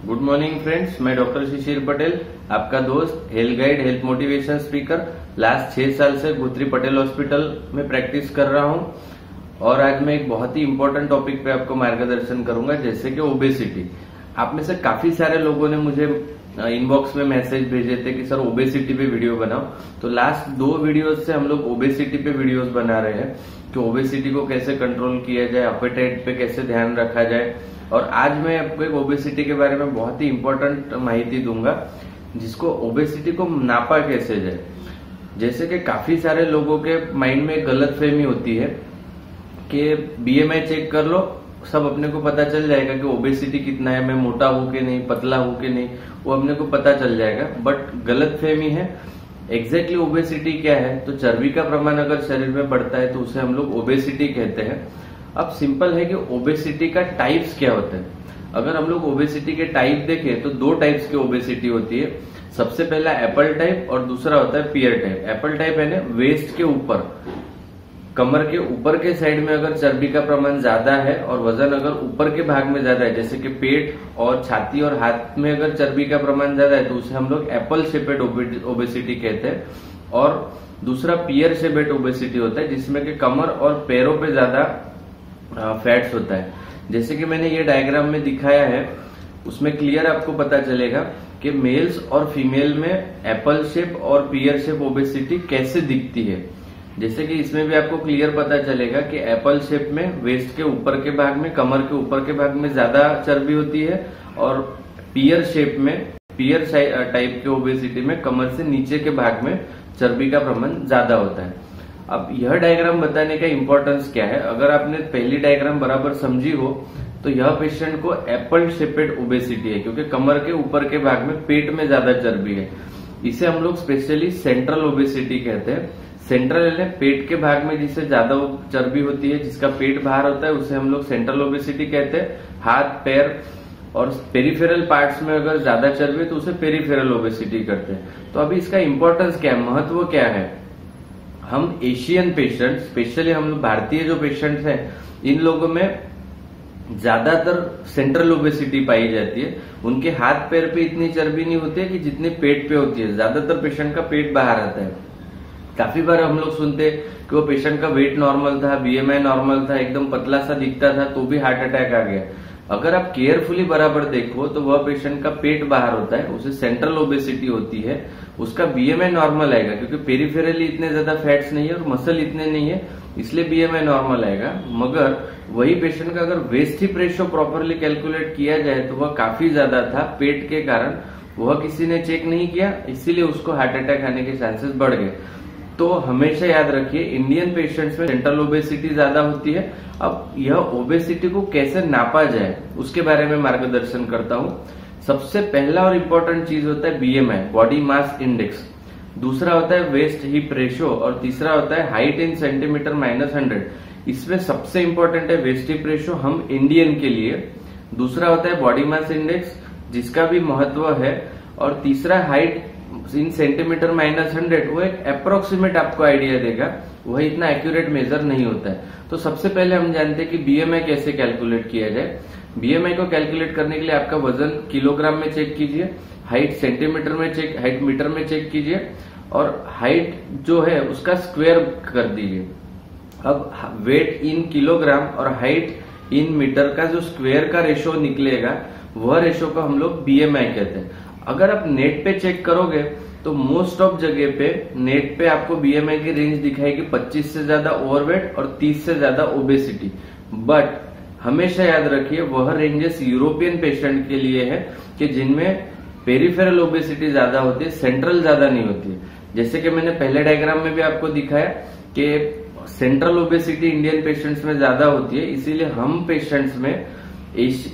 Good morning friends, मैं doctor शिशिर पटेल, आपका दोस्त, health guide, health motivation speaker. Last 6 साल से गुत्री पटेल हॉस्पिटल में प्रैक्टिस कर रहा हूं और आज मैं एक बहुत ही इंपॉर्टेंट टॉपिक पे आपको मार्गदर्शन करूंगा, जैसे कि ओबेसिटी। आप में से काफी सारे लोगों ने मुझे इनबॉक्स में मैसेज भेजे थे कि सर ओबेसिटी पे वीडियो बनाओ। तो लास्ट 2 वीडियोस से हम लोग ओबेसिटी पे वीडियोस बना रहे हैं कि ओबेसिटी को कैसे कंट्रोल किया जाए, एपेटाइट पे कैसे ध्यान रखा जाए। और आज मैं आपको एक ओबेसिटी के बारे में बहुत ही इंपॉर्टेंट माहिती दूंगा, जिसको ओबेसिटी को नापा कैसे जाए। जैसे कि काफी सारे लोगों के माइंड में गलत फहमी होती है कि बीएमआई चेक कर लो, सब अपने को पता चल जाएगा कि ओबेसिटी कितना है, मैं मोटा हूं कि नहीं, पतला हूं कि नहीं, वो अपने को पता चल जाएगा। बट गलत फहमी है। एग्जैक्टली ओबेसिटी क्या है? तो चर्बी का प्रमाण अगर शरीर में बढ़ता है तो उसे हम लोग ओबेसिटी कहते हैं। अब सिंपल है कि ओबेसिटी का टाइप्स क्या होता है। अगर हम लोग ओबेसिटी के टाइप देखें तो 2 टाइप्स की ओबेसिटी होती है। सबसे पहला एप्पल टाइप और दूसरा होता है पियर टाइप। एप्पल टाइप है ना, वेस्ट के ऊपर, कमर के ऊपर के साइड में अगर चर्बी का प्रमाण ज्यादा है और वजन अगर ऊपर के भाग में ज्यादा है, जैसे कि पेट और छाती और हाथ में अगर चर्बी का प्रमाण ज्यादा है तो उसे हम लोग एप्पल शेपेड ओबेसिटी कहते हैं। और दूसरा पियर शेपेड ओबेसिटी होता है, जिसमें कि कमर और पैरों पे ज्यादा फैट्स होता है। जैसे कि मैंने ये डायग्राम में दिखाया है, उसमें क्लियर आपको पता चलेगा कि मेल्स और फीमेल में एप्पल शेप और पियर शेप ओबेसिटी कैसे दिखती है। जैसे कि इसमें भी आपको क्लियर पता चलेगा कि एप्पल शेप में वेस्ट के ऊपर के भाग में, कमर के ऊपर के भाग में ज्यादा चर्बी होती है, और पियर शेप में, पियर टाइप के ओबेसिटी में कमर से नीचे के भाग में चर्बी का प्रमाण ज्यादा होता है। अब यह डायग्राम बताने का इंपॉर्टेंस क्या है? अगर आपने पहली डायग्राम बराबर समझी हो तो यह पेशेंट को एप्पल शेपेड ओबेसिटी है, क्योंकि कमर के ऊपर के भाग में, पेट में ज्यादा चर्बी है। इसे हम लोग स्पेशली सेंट्रल ओबेसिटी कहते हैं। सेंट्रल है पेट के भाग में जिसे ज्यादा चर्बी होती है, जिसका पेट बाहर होता है, उसे हम लोग सेंट्रल ओबेसिटी कहते हैं। हाथ, पैर और पेरिफेरल पार्ट्स में अगर ज्यादा चर्बी है तो उसे पेरिफेरल ओबेसिटी करते हैं। तो अभी इसका इंपॉर्टेंस क्या है, महत्व क्या है? हम एशियन पेशेंट, स्पेशली हम लोग भारतीय जो पेशेंट्स हैं, इन लोगों में ज्यादातर सेंट्रल ओबेसिटी पाई जाती है। उनके हाथ पैर पे इतनी चर्बी नहीं होती है कि जितनी पेट पे होती है। ज्यादातर पेशेंट का पेट बाहर आता है। काफी बार हम लोग सुनते कि वो पेशेंट का वेट नॉर्मल था, बीएमआई नॉर्मल था, एकदम पतला सा दिखता था, तो भी हार्ट अटैक आ गया। अगर आप केयरफुली बराबर देखो तो वह पेशेंट का पेट बाहर होता है, उसे सेंट्रल ओबेसिटी होती है। उसका बीएमआई नॉर्मल आएगा, क्योंकि पेरिफेरली इतने ज्यादा फैट्स नहीं है और मसल इतने नहीं है, इसलिए बीएमआई नॉर्मल आएगा। मगर वही पेशेंट का अगर waist hip ratio properly calculate किया जाए तो वह काफी ज्यादा था पेट के कारण, वह किसी ने चेक नहीं किया, इसीलिए उसको हार्ट अटैक आने के चांसेस बढ़ गए। तो हमेशा याद रखिए, इंडियन पेशेंट्स में सेंट्रल ओबेसिटी ज्यादा होती है। अब यह ओबेसिटी को कैसे नापा जाए उसके बारे में मार्गदर्शन करता हूं। सबसे पहला और इम्पोर्टेंट चीज होता है बीएमआई, बॉडी मास इंडेक्स। दूसरा होता है वेस्ट हिप रेशियो और तीसरा होता है हाइट इन सेंटीमीटर -100। इसमें सबसे इंपॉर्टेंट है वेस्ट हिप रेशियो हम इंडियन के लिए। दूसरा होता है बॉडी मास इंडेक्स, जिसका भी महत्व है। और तीसरा हाइट इन सेंटीमीटर -100, वो एक अप्रोक्सीमेट आपको आइडिया देगा, वह इतना एक्यूरेट मेजर नहीं होता है। तो सबसे पहले हम जानते हैं कि बीएमआई कैसे कैलकुलेट किया जाए। बीएमआई को कैलकुलेट करने के लिए आपका वजन किलोग्राम में चेक कीजिए, हाइट सेंटीमीटर में चेक, हाइट मीटर में चेक कीजिए, और हाइट जो है उसका स्क्वायर कर दीजिए। अब वेट इन किलोग्राम और हाइट इन मीटर का जो स्क्वायर का रेशियो निकलेगा, वह रेशियो को हम लोग बीएमआई कहते हैं। अगर आप नेट पे चेक करोगे तो मोस्ट ऑफ जगह पे नेट पे आपको बीएमआई की रेंज दिखाएगी 25 से ज्यादा ओवरवेट और 30 से ज्यादा ओबेसिटी। बट हमेशा याद रखिए, वह रेंजेस यूरोपियन पेशेंट के लिए है कि जिनमें पेरिफेरल ओबेसिटी ज्यादा होती है, सेंट्रल ज्यादा नहीं होती है। जैसे कि मैंने पहले डायग्राम में भी आपको दिखाया कि सेंट्रल ओबेसिटी इंडियन पेशेंट्स में ज्यादा होती है, इसीलिए हम पेशेंट्स में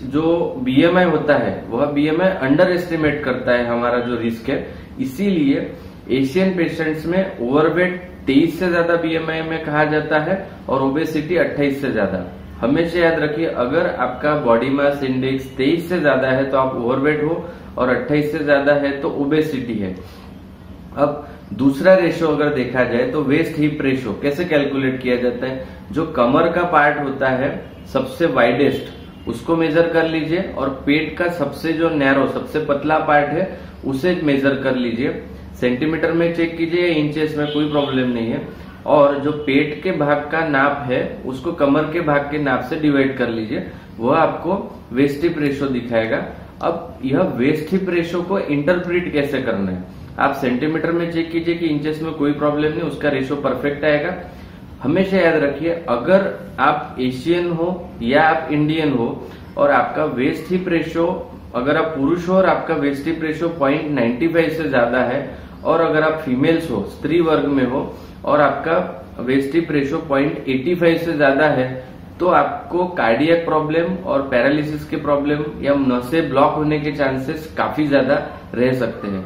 जो बीएमआई होता है वह बीएमआई अंडर एस्टिमेट करता है हमारा जो रिस्क है। इसीलिए एशियन पेशेंट्स में ओवरवेट 23 से ज्यादा बीएमआई में कहा जाता है और ओबेसिटी 28 से ज्यादा। हमेशा याद रखिए, अगर आपका बॉडी मास इंडेक्स 23 से ज्यादा है तो आप ओवरवेट हो, और 28 से ज्यादा है तो ओबेसिटी है। अब दूसरा रेशियो अगर देखा जाए तो वेस्ट हिप रेशियो कैसे कैलकुलेट किया जाता है? जो कमर का पार्ट होता है सबसे वाइडेस्ट, उसको मेजर कर लीजिए और पेट का सबसे जो नैरो सबसे पतला पार्ट है उसे मेजर कर लीजिए। सेंटीमीटर में चेक कीजिए, इंचेस में, कोई प्रॉब्लम नहीं है। और जो पेट के भाग का नाप है उसको कमर के भाग के नाप से डिवाइड कर लीजिए, वह आपको वेस्ट हिप रेशो दिखाएगा। अब यह वेस्ट हिप रेशो को इंटरप्रेट कैसे करना है, आप सेंटीमीटर में चेक कीजिए कि इंचेस में कोई प्रॉब्लम नहीं, उसका रेशो परफेक्ट आएगा। हमेशा याद रखिए, अगर आप एशियन हो या आप इंडियन हो और आपका वेस्ट हिप रेशो, अगर आप पुरुष हो और आपका वेस्ट हिप रेशो 0.95 से ज्यादा है, और अगर आप फीमेल्स हो, स्त्री वर्ग में हो और आपका वेस्ट हिप रेशो 0.85 से ज्यादा है, तो आपको कार्डियक प्रॉब्लम और पैरालिसिस के प्रॉब्लम या नसें ब्लॉक होने के चांसेस काफी ज्यादा रह सकते हैं।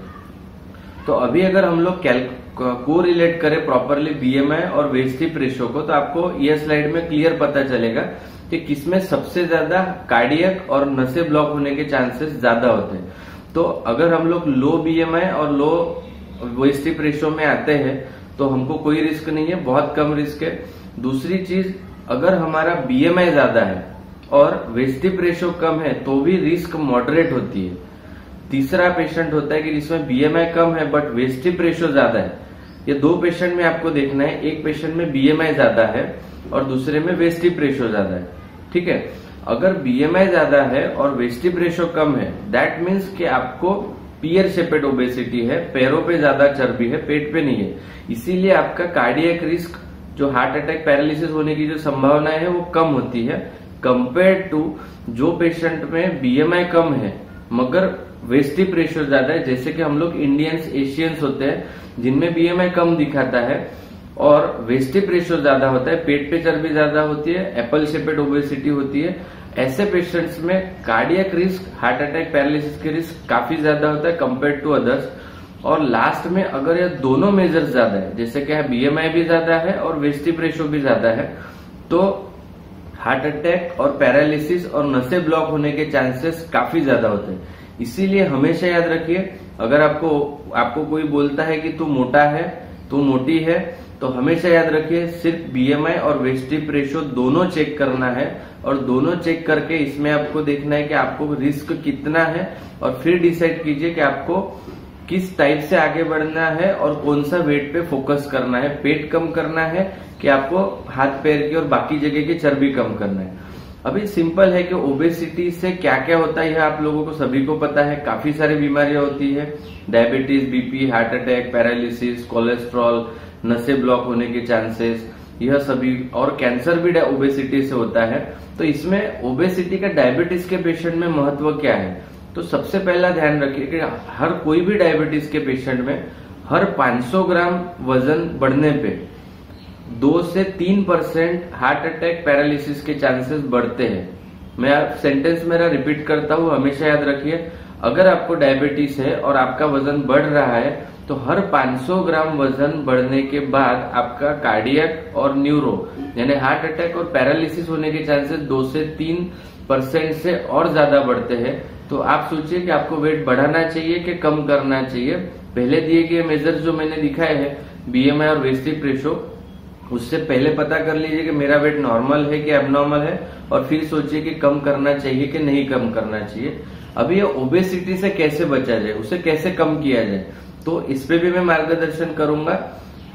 तो अभी अगर हम लोग को रिलेट करें प्रॉपरली बीएमआई और वेस्ट हिप रेशो को, तो आपको यह स्लाइड में क्लियर पता चलेगा कि किसमें सबसे ज्यादा कार्डियक और नसें ब्लॉक होने के चांसेस ज्यादा होते हैं। तो अगर हम लोग लो बीएमआई और लो वेस्ट हिप रेशो में आते हैं तो हमको कोई रिस्क नहीं है, बहुत कम रिस्क है। दूसरी चीज, अगर हमारा बीएमआई ज्यादा है और वेस्ट हिप रेशो कम है तो भी रिस्क मॉडरेट होती है। तीसरा पेशेंट होता है कि जिसमें बीएमआई कम है बट वेस्ट हिप रेशो ज्यादा है। ये दो पेशेंट में आपको देखना है, एक पेशेंट में बीएमआई ज्यादा है और दूसरे में वेस्ट हिप रेशो ज्यादा है। ठीक है, अगर बीएमआई ज्यादा है और वेस्ट हिप रेशो कम है, दैट मीन्स कि आपको पियर शेपेड ओबेसिटी है, पैरों पे ज्यादा चर्बी है, पेट पे नहीं है। इसीलिए आपका कार्डियक रिस्क, जो हार्ट अटैक पैरालिसिस होने की जो संभावना है वो कम होती है कंपेयर टू जो पेशेंट में बीएमआई कम है मगर वेस्ट हिप रेशो ज्यादा है, जैसे कि हम लोग इंडियंस, एशियंस होते हैं जिनमें बीएमआई कम दिखाता है और वेस्ट हिप रेशो ज्यादा होता है, पेट पे चर्बी ज्यादा होती है, एप्पल शेपेड ओबेसिटी होती है। ऐसे पेशेंट्स में cardiac risk, heart attack paralysis के रिस्क काफी ज्यादा होता है कंपेयर टू अदर्स। और लास्ट में अगर ये दोनों मेजर्स ज्यादा है, जैसे क्या है बीएमआई भी ज्यादा है और वेस्ट हिप रेशो भी ज्यादा है, तो हार्ट अटैक और पैरालिसिस और नसें ब्लॉक होने के चांसेस काफी ज्यादा होते हैं। इसीलिए हमेशा याद रखिए, अगर आपको कोई बोलता है कि तू मोटा है, तू मोटी है, तो हमेशा याद रखिए सिर्फ बीएमआई और वेस्ट हिप रेशो दोनों चेक करना है और दोनों चेक करके इसमें आपको देखना है कि आपको रिस्क कितना है और फिर डिसाइड कीजिए कि आपको किस टाइप से आगे बढ़ना है और कौन सा वेट पे फोकस करना है, पेट कम करना है कि आपको हाथ पैर की और बाकी जगह की चर्बी कम करना है। अभी सिंपल है कि ओबेसिटी से क्या क्या होता है यह आप लोगों को सभी को पता है। काफी सारी बीमारियां होती है, diabetes, BP, heart attack, paralysis, cholesterol, नसें ब्लॉक होने के चांसेस, यह सभी, और कैंसर भी ओबेसिटी से होता है। तो इसमें ओबेसिटी का डायबिटीज के पेशेंट में महत्व क्या है, तो सबसे पहला ध्यान रखिए कि हर कोई भी डायबिटीज के पेशेंट में हर 500 ग्राम वजन बढ़ने पे 2 से 3% हार्ट अटैक पैरालिसिस के चांसेस बढ़ते हैं। मैं सेंटेंस मेरा रिपीट करता हूं, हमेशा याद रखिए, अगर आपको डायबिटीज है और आपका वजन बढ़ रहा है तो हर 500 ग्राम वजन बढ़ने के बाद आपका कार्डियक और न्यूरो यानी हार्ट अटैक और पैरालिसिस होने के चांसेस 2 से 3% से और ज्यादा बढ़ते हैं। तो आप सोचिए कि आपको वेट बढ़ाना चाहिए कि कम करना चाहिए। पहले दिए गए मेजर्स जो मैंने दिखाए हैं, बीएमआई और वेस्ट हिप रेशो, उससे पहले पता कर लीजिए कि मेरा वेट नॉर्मल है कि एबनॉर्मल है और फिर सोचिए कि कम करना चाहिए कि नहीं कम करना चाहिए। अभी ये ओबेसिटी से कैसे बचा जाए, उसे कैसे कम किया जाए, तो इस पे भी मैं मार्गदर्शन करूंगा।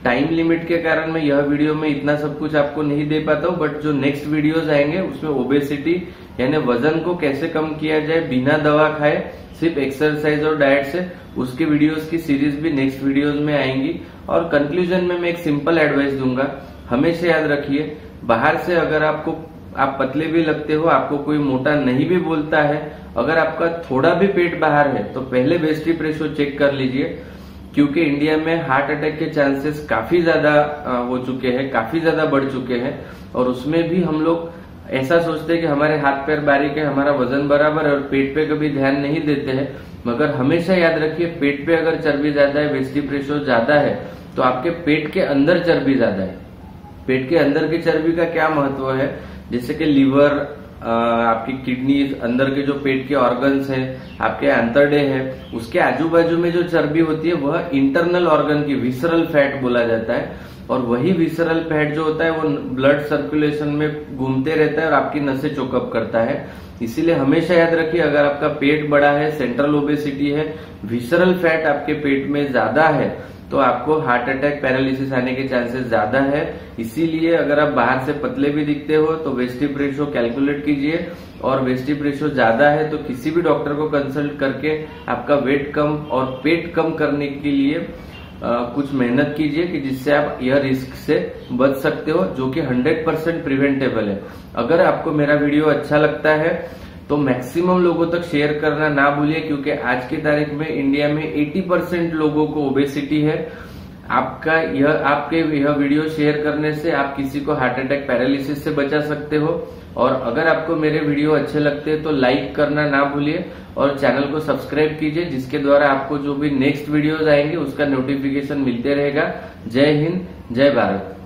टाइम लिमिट के कारण मैं यह वीडियो में इतना सब कुछ आपको नहीं दे पाता हूँ, बट जो नेक्स्ट वीडियोस आएंगे उसमें ओबेसिटी यानी वजन को कैसे कम किया जाए बिना दवा खाए, सिर्फ एक्सरसाइज और डाइट से, उसके वीडियोस की सीरीज भी नेक्स्ट वीडियोस में आएंगी। और कंक्लूजन में मैं एक सिंपल एडवाइस दूंगा, हमेशा याद रखिए, बाहर से अगर आप पतले भी लगते हो, आपको कोई मोटा नहीं भी बोलता है, अगर आपका थोड़ा भी पेट बाहर है तो पहले वेस्ट हिप रेशो चेक कर लीजिए, क्योंकि इंडिया में हार्ट अटैक के चांसेस काफी ज्यादा हो चुके हैं, काफी ज्यादा बढ़ चुके हैं। और उसमें भी हम लोग ऐसा सोचते हैं कि हमारे हाथ पैर बारीक है, हमारा वजन बराबर है और पेट पे कभी ध्यान नहीं देते हैं। मगर हमेशा याद रखिए, पेट पे अगर चर्बी ज्यादा है, वेस्ट हिप रेशो ज्यादा है, तो आपके पेट के अंदर चर्बी ज्यादा है। पेट के अंदर की चर्बी का क्या महत्व है, जैसे कि लीवर, आपकी किडनी, अंदर के जो पेट के ऑर्गन्स हैं, आपके आंतरडे है, उसके आजू बाजू में जो चर्बी होती है वह इंटरनल ऑर्गन की विसरल फैट बोला जाता है। और वही विसरल फैट जो होता है वो ब्लड सर्कुलेशन में घूमते रहता है और आपकी नसें चोकअप करता है। इसीलिए हमेशा याद रखिए, अगर आपका पेट बड़ा है, सेंट्रल ओबेसिटी है, विसरल फैट आपके पेट में ज्यादा है, तो आपको हार्ट अटैक, पैरालिसिस आने के चांसेस ज्यादा है। इसीलिए अगर आप बाहर से पतले भी दिखते हो तो वेस्टिब रेशो कैलकुलेट कीजिए, और वेस्टिब रेशो ज्यादा है तो किसी भी डॉक्टर को कंसल्ट करके आपका वेट कम और पेट कम करने के लिए कुछ मेहनत कीजिए, कि जिससे आप यह रिस्क से बच सकते हो, जो कि 100% प्रिवेंटेबल है। अगर आपको मेरा वीडियो अच्छा लगता है तो मैक्सिमम लोगों तक शेयर करना ना भूलिए, क्योंकि आज की तारीख में इंडिया में 80% लोगों को ओबेसिटी है। आपके यह वीडियो शेयर करने से आप किसी को हार्ट अटैक, पैरालिसिस से बचा सकते हो। और अगर आपको मेरे वीडियो अच्छे लगते हैं तो लाइक करना ना भूलिए और चैनल को सब्सक्राइब कीजिए, जिसके द्वारा आपको जो भी नेक्स्ट वीडियोज आएंगे उसका नोटिफिकेशन मिलते रहेगा। जय हिंद, जय भारत।